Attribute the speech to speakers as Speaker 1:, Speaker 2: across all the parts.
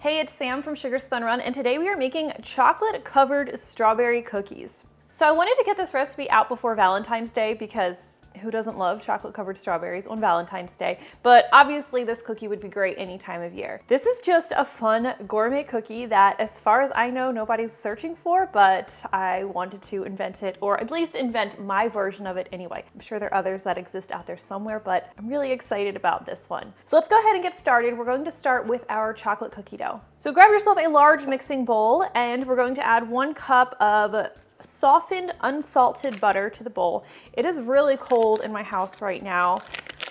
Speaker 1: Hey, it's Sam from Sugar Spun Run, and today we are making chocolate covered strawberry cookies. So I wanted to get this recipe out before Valentine's Day because who doesn't love chocolate covered strawberries on Valentine's Day? But obviously this cookie would be great any time of year. This is just a fun gourmet cookie that, as far as I know, nobody's searching for, but I wanted to invent it, or at least invent my version of it anyway. I'm sure there are others that exist out there somewhere, but I'm really excited about this one. So let's go ahead and get started. We're going to start with our chocolate cookie dough. So grab yourself a large mixing bowl, and we're going to add 1 cup of softened unsalted butter to the bowl. It is really cold in my house right now,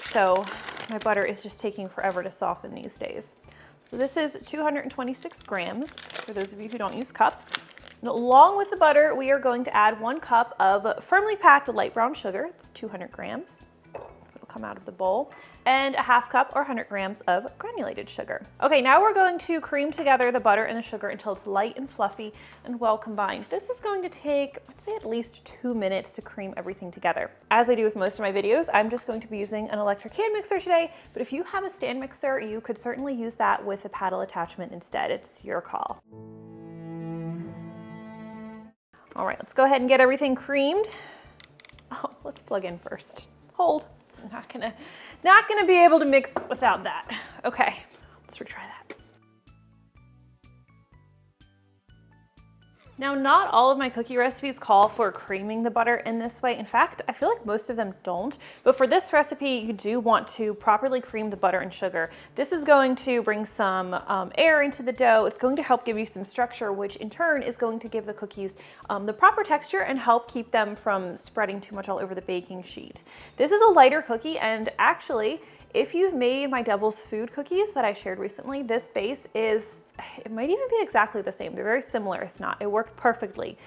Speaker 1: so my butter is just taking forever to soften these days. So this is 226 grams for those of you who don't use cups. And along with the butter, we are going to add 1 cup of firmly packed light brown sugar. It's 200 grams. It'll come out of the bowl. And a 1/2 cup or 100 grams of granulated sugar. Okay, now we're going to cream together the butter and the sugar until it's light and fluffy and well combined. This is going to take, I'd say, at least 2 minutes to cream everything together. As I do with most of my videos, I'm just going to be using an electric hand mixer today, but if you have a stand mixer, you could certainly use that with a paddle attachment instead. It's your call. All right, let's go ahead and get everything creamed. Oh, let's plug in first. Hold. I'm not gonna be able to mix without that. Okay, let's retry that. Now, not all of my cookie recipes call for creaming the butter in this way. In fact, I feel like most of them don't. But for this recipe, you do want to properly cream the butter and sugar. This is going to bring some air into the dough. It's going to help give you some structure, which in turn is going to give the cookies the proper texture and help keep them from spreading too much all over the baking sheet. This is a lighter cookie, and actually, if you've made my Devil's Food cookies that I shared recently, this base it might even be exactly the same. They're very similar, if not. It worked perfectly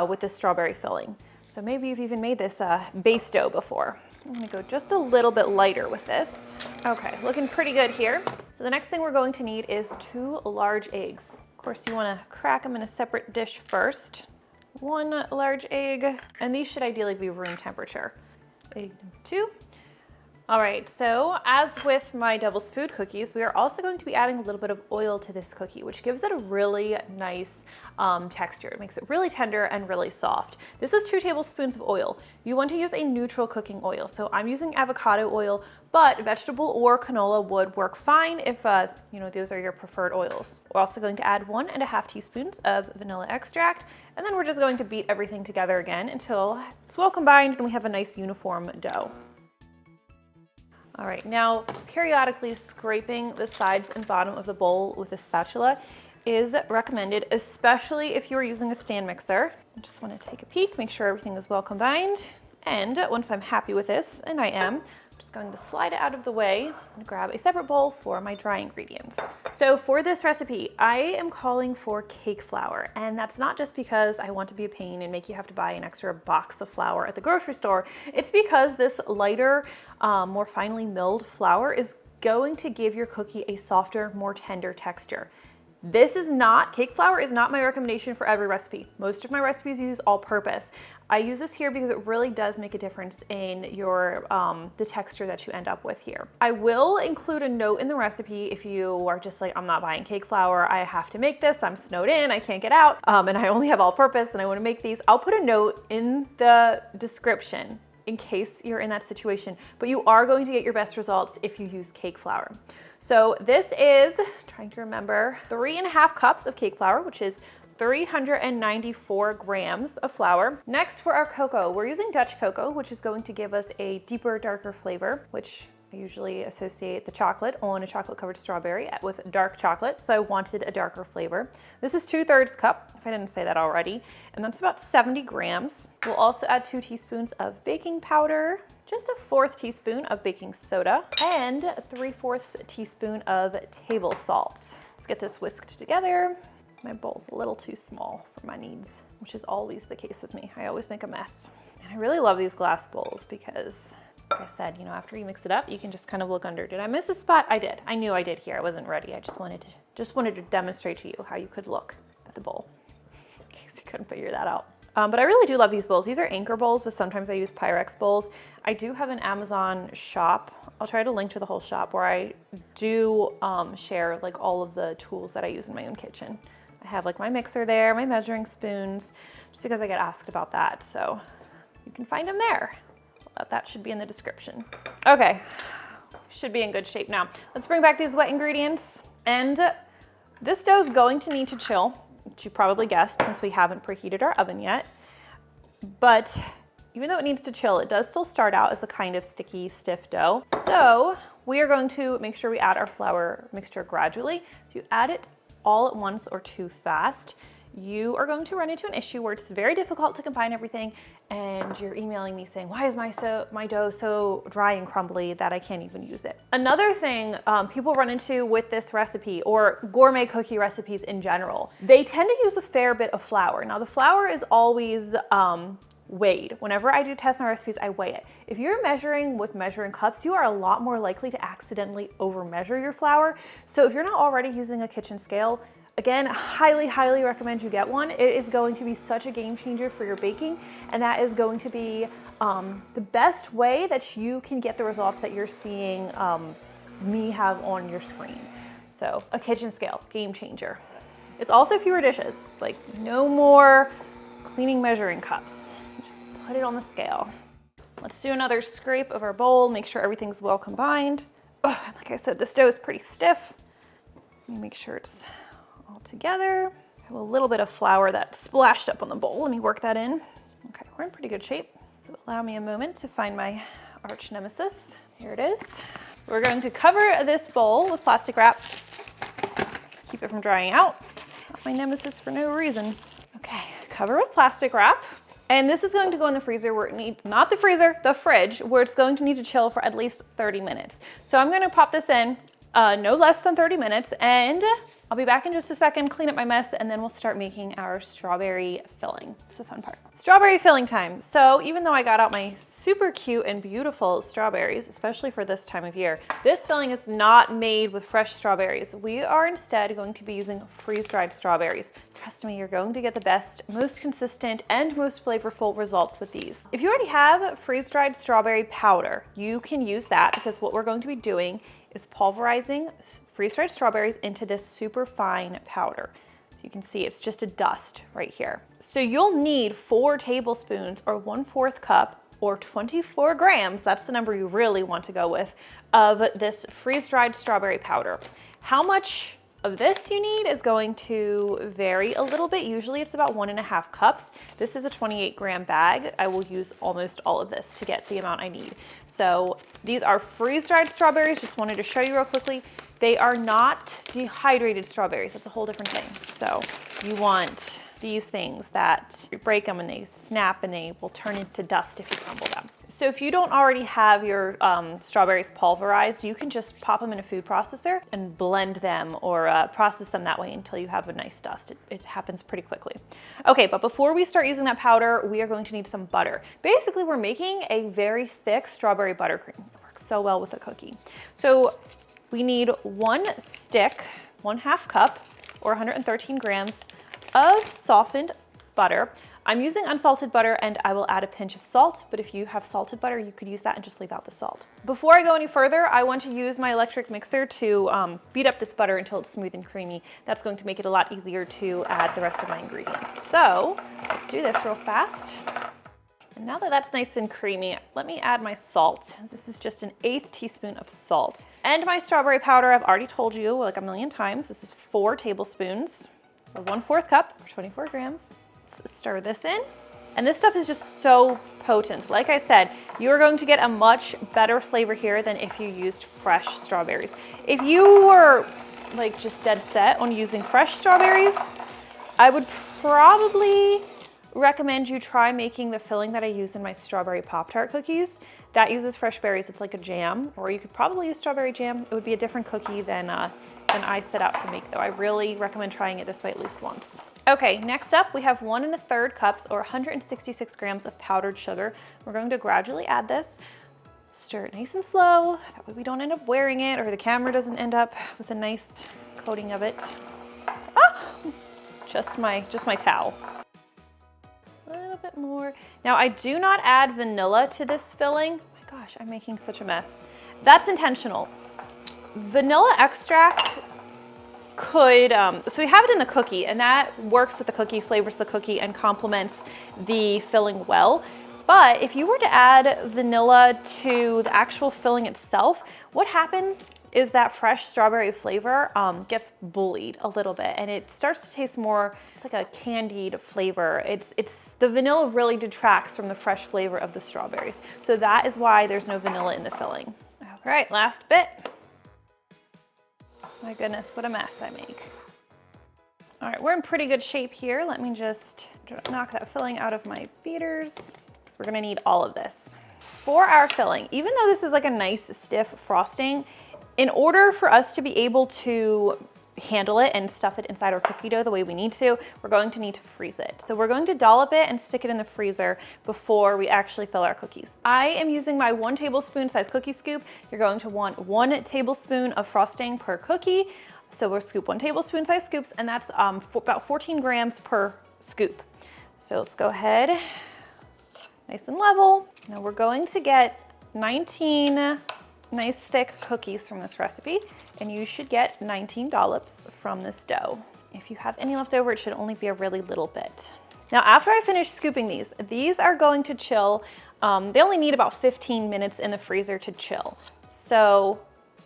Speaker 1: with the strawberry filling. So maybe you've even made this base dough before. I'm gonna go just a little bit lighter with this. Okay, looking pretty good here. So the next thing we're going to need is 2 large eggs. Of course, you wanna crack them in a separate dish first. 1 large egg, and these should ideally be room temperature. Egg number 2. All right, so as with my Devil's Food cookies, we are also going to be adding a little bit of oil to this cookie, which gives it a really nice texture. It makes it really tender and really soft. This is 2 tablespoons of oil. You want to use a neutral cooking oil. So I'm using avocado oil, but vegetable or canola would work fine if those are your preferred oils. We're also going to add 1½ teaspoons of vanilla extract, and then we're just going to beat everything together again until it's well combined and we have a nice uniform dough. All right, now periodically scraping the sides and bottom of the bowl with a spatula is recommended, especially if you are using a stand mixer. I just want to take a peek, make sure everything is well combined. And once I'm happy with this, and I am, I'm just going to slide it out of the way and grab a separate bowl for my dry ingredients. So for this recipe, I am calling for cake flour, and that's not just because I want to be a pain and make you have to buy an extra box of flour at the grocery store. It's because this lighter, more finely milled flour is going to give your cookie a softer, more tender texture. Cake flour is not my recommendation for every recipe. Most of my recipes use all-purpose. I use this here because it really does make a difference in your the texture that you end up with here. I will include a note in the recipe if you are just like, I'm not buying cake flour, I have to make this, I'm snowed in, I can't get out, and I only have all-purpose and I want to make these. I'll put a note in the description in case you're in that situation, but you are going to get your best results if you use cake flour. So this is, trying to remember, 3½ cups of cake flour, which is 394 grams of flour. Next, for our cocoa, we're using Dutch cocoa, which is going to give us a deeper, darker flavor, which I usually associate the chocolate on a chocolate covered strawberry with dark chocolate, so I wanted a darker flavor. This is 2/3 cup, if I didn't say that already, and that's about 70 grams. We'll also add 2 teaspoons of baking powder, just a 1/4 teaspoon of baking soda, and 3/4 teaspoon of table salt. Let's get this whisked together. My bowl's a little too small for my needs, which is always the case with me. I always make a mess. And I really love these glass bowls because, like I said, after you mix it up, you can just kind of look under. Did I miss a spot? I did. I knew I did here. I wasn't ready. I just wanted to demonstrate to you how you could look at the bowl, in case you couldn't figure that out. But I really do love these bowls. These are anchor bowls, but sometimes I use Pyrex bowls. I do have an Amazon shop. I'll try to link to the whole shop where I do share like all of the tools that I use in my own kitchen. I have like my mixer there, my measuring spoons, just because I get asked about that. So you can find them there. That should be in the description. Okay, should be in good shape now. Let's bring back these wet ingredients. And this dough is going to need to chill, which you probably guessed since we haven't preheated our oven yet. But even though it needs to chill, it does still start out as a kind of sticky, stiff dough. So we are going to make sure we add our flour mixture gradually. If you add it all at once or too fast, you are going to run into an issue where it's very difficult to combine everything and you're emailing me saying, why is my dough so dry and crumbly that I can't even use it? Another thing people run into with this recipe, or gourmet cookie recipes in general, they tend to use a fair bit of flour. Now the flour is always weighed. Whenever I do test my recipes, I weigh it. If you're measuring with measuring cups, you are a lot more likely to accidentally over measure your flour. So if you're not already using a kitchen scale, again, highly, highly recommend you get one. It is going to be such a game changer for your baking, and that is going to be the best way that you can get the results that you're seeing me have on your screen. So a kitchen scale, game changer. It's also fewer dishes, like no more cleaning measuring cups. Just put it on the scale. Let's do another scrape of our bowl, make sure everything's well combined. Oh, like I said, this dough is pretty stiff. Let me make sure it's all together. I have a little bit of flour that splashed up on the bowl. Let me work that in. Okay, we're in pretty good shape. So allow me a moment to find my arch nemesis. Here it is. We're going to cover this bowl with plastic wrap. Keep it from drying out. Not my nemesis for no reason. Okay, cover with plastic wrap. And this is going to go in the freezer where it needs, not the freezer, the fridge, where it's going to need to chill for at least 30 minutes. So I'm gonna pop this in no less than 30 minutes, and I'll be back in just a second, clean up my mess, and then we'll start making our strawberry filling. It's the fun part. Strawberry filling time. So even though I got out my super cute and beautiful strawberries, especially for this time of year, this filling is not made with fresh strawberries. We are instead going to be using freeze-dried strawberries. Trust me, you're going to get the best, most consistent, and most flavorful results with these. If you already have freeze-dried strawberry powder, you can use that, because what we're going to be doing is pulverizing freeze-dried strawberries into this super fine powder. So you can see it's just a dust right here. So you'll need 4 tablespoons or 1/4 cup or 24 grams, that's the number you really want to go with, of this freeze-dried strawberry powder. How much of this you need is going to vary a little bit. Usually it's about 1.5 cups. This is a 28-gram bag. I will use almost all of this to get the amount I need. So these are freeze-dried strawberries. Just wanted to show you real quickly. They are not dehydrated strawberries. That's a whole different thing. So you want these things that you break them and they snap and they will turn into dust if you crumble them. So if you don't already have your strawberries pulverized, you can just pop them in a food processor and blend them, or process them that way until you have a nice dust. It happens pretty quickly. Okay, but before we start using that powder, we are going to need some butter. Basically, we're making a very thick strawberry buttercream. It works so well with a cookie. So we need 1 stick, 1/2 cup, or 113 grams of softened butter. I'm using unsalted butter, and I will add a pinch of salt, but if you have salted butter, you could use that and just leave out the salt. Before I go any further, I want to use my electric mixer to beat up this butter until it's smooth and creamy. That's going to make it a lot easier to add the rest of my ingredients. So let's do this real fast. And now that that's nice and creamy, let me add my salt. This is just 1/8 teaspoon of salt. And my strawberry powder, I've already told you like a million times, this is 4 tablespoons, or 1/4 cup, or 24 grams. Let's stir this in. And this stuff is just so potent. Like I said, you're going to get a much better flavor here than if you used fresh strawberries. If you were like just dead set on using fresh strawberries, I would probably recommend you try making the filling that I use in my strawberry Pop-Tart cookies. That uses fresh berries. It's like a jam, or you could probably use strawberry jam. It would be a different cookie than I set out to make, though. I really recommend trying it this way at least once. Okay, next up we have 1 1/3 cups or 166 grams of powdered sugar. We're going to gradually add this. Stir it nice and slow. That way we don't end up wearing it, or the camera doesn't end up with a nice coating of it. Ah! Just my towel. A bit more. Now I do not add vanilla to this filling. Oh my gosh, I'm making such a mess. That's intentional. Vanilla extract could, so we have it in the cookie and that works with the cookie, flavors the cookie and complements the filling well. But if you were to add vanilla to the actual filling itself, what happens is that fresh strawberry flavor gets bullied a little bit and it starts to taste more, it's like a candied flavor. The vanilla really detracts from the fresh flavor of the strawberries. So that is why there's no vanilla in the filling. All right, last bit. My goodness, what a mess I make. All right, we're in pretty good shape here. Let me just knock that filling out of my beaters. So we're gonna need all of this. For our filling, even though this is like a nice stiff frosting, in order for us to be able to handle it and stuff it inside our cookie dough the way we need to, we're going to need to freeze it. So we're going to dollop it and stick it in the freezer before we actually fill our cookies. I am using my 1 tablespoon size cookie scoop. You're going to want 1 tablespoon of frosting per cookie. So we'll scoop 1 tablespoon size scoops and that's about 14 grams per scoop. So let's go ahead, nice and level. Now we're going to get 19 nice thick cookies from this recipe, and you should get 19 dollops from this dough. If you have any left over, it should only be a really little bit. Now, after I finish scooping these are going to chill. They only need about 15 minutes in the freezer to chill. So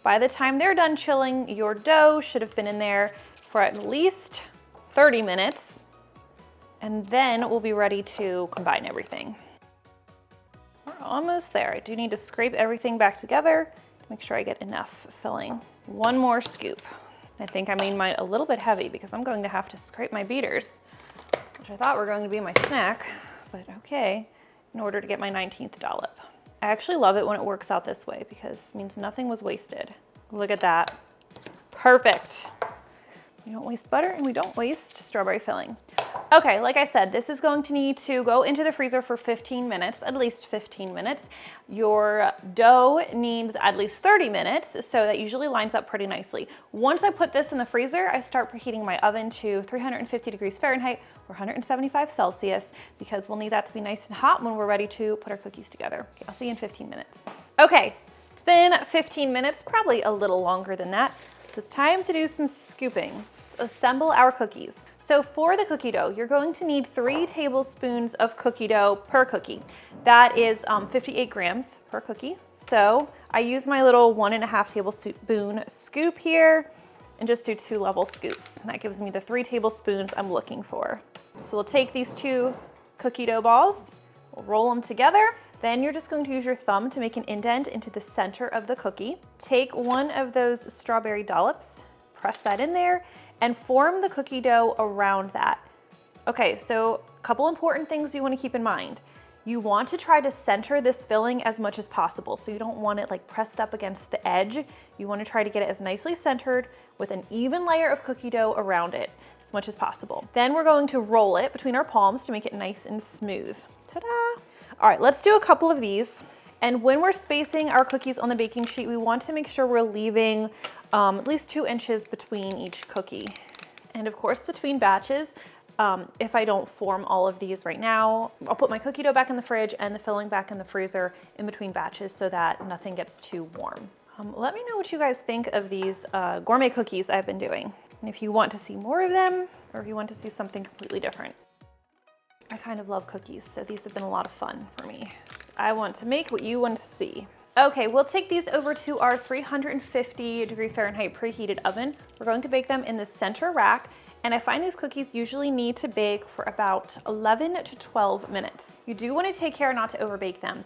Speaker 1: by the time they're done chilling, your dough should have been in there for at least 30 minutes, and then we'll be ready to combine everything. We're almost there. I do need to scrape everything back together to make sure I get enough filling. 1 more scoop. I think I made mine a little bit heavy because I'm going to have to scrape my beaters, which I thought were going to be my snack, but okay, in order to get my 19th dollop. I actually love it when it works out this way because it means nothing was wasted. Look at that. Perfect. We don't waste butter and we don't waste strawberry filling. Okay, like I said, this is going to need to go into the freezer for 15 minutes, at least 15 minutes. Your dough needs at least 30 minutes, so that usually lines up pretty nicely. Once I put this in the freezer, I start preheating my oven to 350 degrees Fahrenheit or 175 Celsius because we'll need that to be nice and hot when we're ready to put our cookies together. Okay, I'll see you in 15 minutes. Okay, it's been 15 minutes, probably a little longer than that. So it's time to do some scooping. Assemble our cookies. So for the cookie dough, you're going to need 3 tablespoons of cookie dough per cookie. That is 58 grams per cookie. So I use my little 1.5 tablespoon scoop here and just do 2 level scoops. And that gives me the 3 tablespoons I'm looking for. So we'll take these 2 cookie dough balls, we'll roll them together. Then you're just going to use your thumb to make an indent into the center of the cookie. Take 1 of those strawberry dollops, press that in there, and form the cookie dough around that. Okay, so a couple important things you want to keep in mind. You want to try to center this filling as much as possible. So you don't want it like pressed up against the edge. You want to try to get it as nicely centered with an even layer of cookie dough around it as much as possible. Then we're going to roll it between our palms to make it nice and smooth. Ta-da! All right, let's do a couple of these. And when we're spacing our cookies on the baking sheet, we want to make sure we're leaving at least 2 inches between each cookie. And of course, between batches, if I don't form all of these right now, I'll put my cookie dough back in the fridge and the filling back in the freezer in between batches so that nothing gets too warm. Let me know what you guys think of these gourmet cookies I've been doing. And if you want to see more of them, or if you want to see something completely different. I kind of love cookies, so these have been a lot of fun for me. I want to make what you want to see. Okay, we'll take these over to our 350 degree Fahrenheit preheated oven. We're going to bake them in the center rack, and I find these cookies usually need to bake for about 11 to 12 minutes. You do want to take care not to overbake them.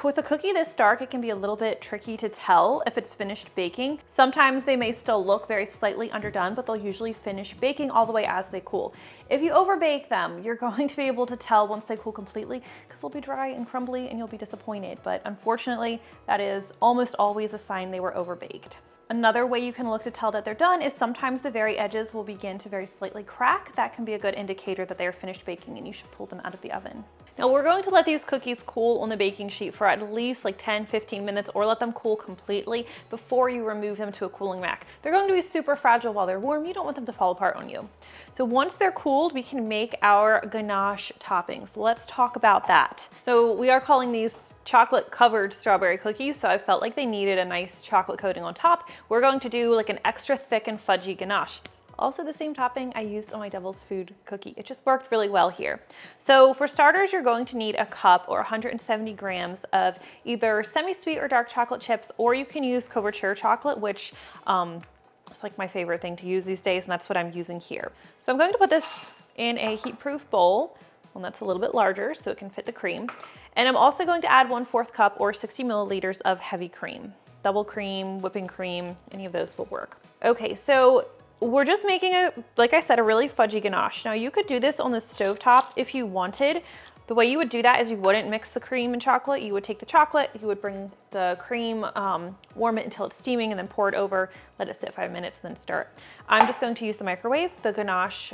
Speaker 1: With a cookie this dark, it can be a little bit tricky to tell if it's finished baking. Sometimes they may still look very slightly underdone, but they'll usually finish baking all the way as they cool. If you overbake them, you're going to be able to tell once they cool completely because they'll be dry and crumbly and you'll be disappointed. But unfortunately, that is almost always a sign they were overbaked. Another way you can look to tell that they're done is sometimes the very edges will begin to very slightly crack. That can be a good indicator that they are finished baking and you should pull them out of the oven. Now we're going to let these cookies cool on the baking sheet for at least like 10-15 minutes, or let them cool completely before you remove them to a cooling rack. They're going to be super fragile while they're warm. You don't want them to fall apart on you. So once they're cooled, we can make our ganache toppings. Let's talk about that. So we are calling these chocolate covered strawberry cookies, so I felt like they needed a nice chocolate coating on top. We're going to do like an extra thick and fudgy ganache. Also the same topping I used on my Devil's Food cookie. It just worked really well here. So for starters, you're going to need a cup or 170 grams of either semi-sweet or dark chocolate chips, or you can use couverture chocolate, which is like my favorite thing to use these days, and that's what I'm using here. So I'm going to put this in a heat-proof bowl, one that's a little bit larger so it can fit the cream. And I'm also going to add 1/4 cup or 60 milliliters of heavy cream. Double cream, whipping cream, any of those will work. Okay, so we're just making like I said, a really fudgy ganache. Now you could do this on the stovetop if you wanted. The way you would do that is you wouldn't mix the cream and chocolate. You would take the chocolate, you would bring the cream, warm it until it's steaming, and then pour it over, let it sit 5 minutes, then stir it. I'm just going to use the microwave. The ganache,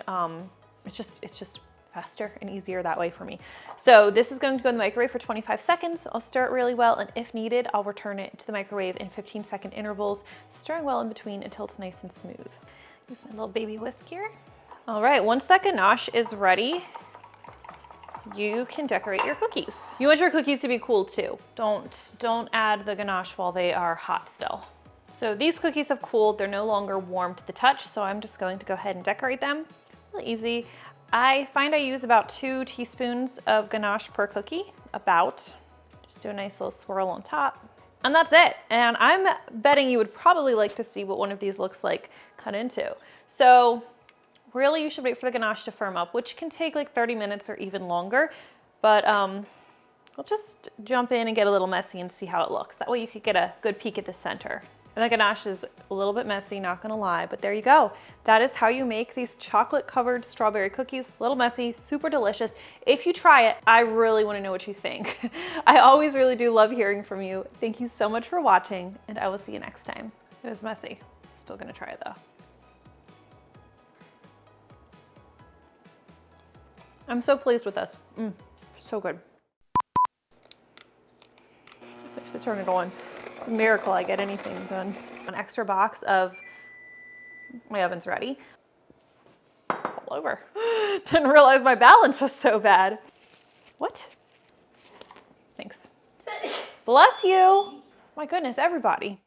Speaker 1: it's just faster and easier that way for me. So this is going to go in the microwave for 25 seconds. I'll stir it really well, and if needed, I'll return it to the microwave in 15-second intervals, stirring well in between until it's nice and smooth. Use my little baby whisk here. All right, once that ganache is ready, you can decorate your cookies. You want your cookies to be cool too. Don't add the ganache while they are hot still. So these cookies have cooled. They're no longer warm to the touch, so I'm just going to go ahead and decorate them. Really easy. I find I use about 2 teaspoons of ganache per cookie, about. Just do a nice little swirl on top. And that's it. And I'm betting you would probably like to see what one of these looks like cut into. So really you should wait for the ganache to firm up, which can take like 30 minutes or even longer. But I'll just jump in and get a little messy and see how it looks. That way you could get a good peek at the center. And the ganache is a little bit messy, not gonna lie, but there you go. That is how you make these chocolate covered strawberry cookies. A little messy, super delicious. If you try it, I really wanna know what you think. I always really do love hearing from you. Thank you so much for watching, and I will see you next time. It is messy, still gonna try it though. I'm so pleased with this. So good. I have to turn it on. It's a miracle I get anything done. An extra box of, my oven's ready. All over. Didn't realize my balance was so bad. What? Thanks. Bless you. My goodness, everybody.